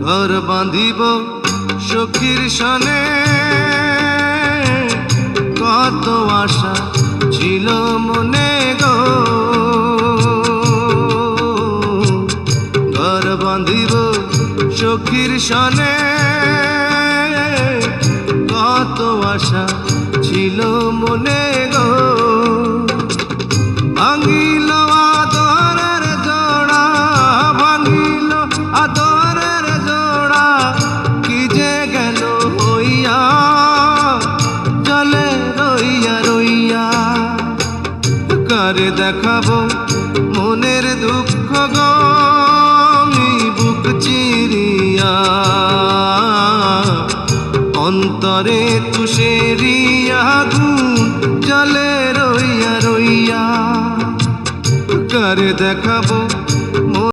ঘর বাঁধিব সখীর সনে, কত আশা ছিল মনে গো। ঘর বাঁধিব সখীর সনে, কত আশা ছিল মনে গো। ভাঙিল আদরের জোড়া, ভাঙিল আদরের জোড়া, কি যে গেল হইয়া জলে রইয়া রইয়া। কারে দেখাবো মনের দুঃখ গো বুক চিরিয়া, অন্তরে তুষেরি আগুন জলে রইয়া রইয়া। কারে দেখাবো